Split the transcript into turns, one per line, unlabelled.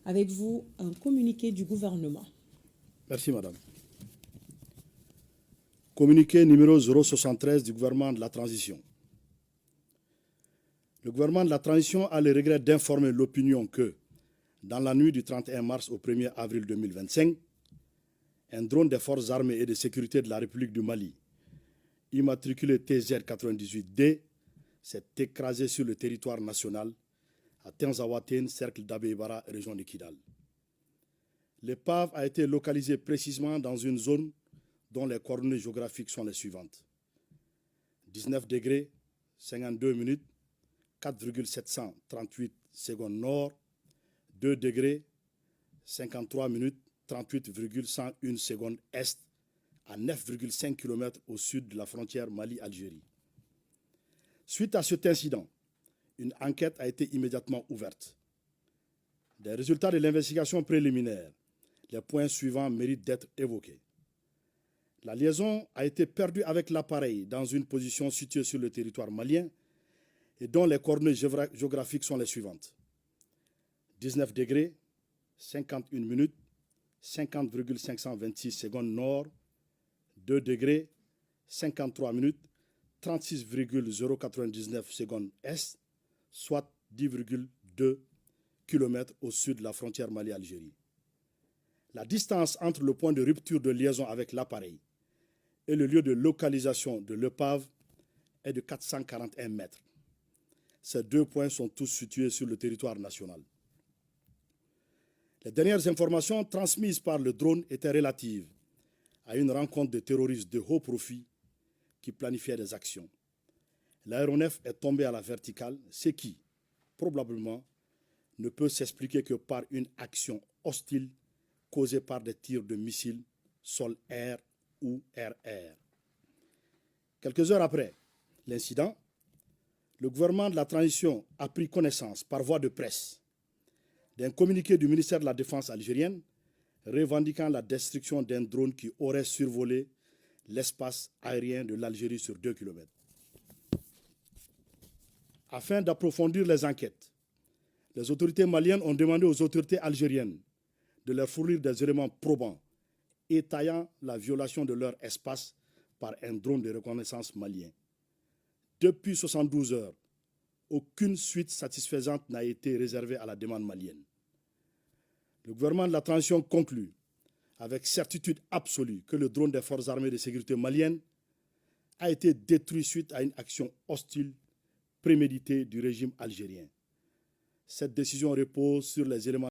Avec vous, un communiqué du gouvernement.
Merci, madame. Communiqué numéro 073 du gouvernement de la transition. Le gouvernement de la transition a le regret d'informer l'opinion que, dans la nuit du 31 mars au 1er avril 2025, un drone des forces armées et de sécurité de la République du Mali, immatriculé TZ98D, s'est écrasé sur le territoire national à Tenzawatène, cercle d'Abébara, région de Kidal. L'épave a été localisée précisément dans une zone dont les coordonnées géographiques sont les suivantes. 19 degrés, 52 minutes, 4,738 secondes nord, 2 degrés, 53 minutes, 38,101 secondes est, à 9,5 km au sud de la frontière Mali-Algérie. Suite à cet incident, une enquête a été immédiatement ouverte. Des résultats de l'investigation préliminaire, les points suivants méritent d'être évoqués. La liaison a été perdue avec l'appareil dans une position située sur le territoire malien et dont les coordonnées géographiques sont les suivantes. 19 degrés, 51 minutes, 50,526 secondes nord, 2 degrés, 53 minutes, 36,099 secondes est, soit 10,2 km au sud de la frontière Mali-Algérie. La distance entre le point de rupture de liaison avec l'appareil et le lieu de localisation de l'épave est de 441 mètres. Ces deux points sont tous situés sur le territoire national. Les dernières informations transmises par le drone étaient relatives à une rencontre de terroristes de haut profil qui planifiaient des actions. L'aéronef est tombé à la verticale, ce qui, probablement, ne peut s'expliquer que par une action hostile causée par des tirs de missiles sol-air ou air-air. Quelques heures après l'incident, le gouvernement de la transition a pris connaissance par voie de presse d'un communiqué du ministère de la Défense algérienne revendiquant la destruction d'un drone qui aurait survolé l'espace aérien de l'Algérie sur 2 km. Afin d'approfondir les enquêtes, les autorités maliennes ont demandé aux autorités algériennes de leur fournir des éléments probants étayant la violation de leur espace par un drone de reconnaissance malien. Depuis 72 heures, aucune suite satisfaisante n'a été réservée à la demande malienne. Le gouvernement de la transition conclut avec certitude absolue que le drone des forces armées de sécurité maliennes a été détruit suite à une action hostile préméditée du régime algérien. Cette décision repose sur les éléments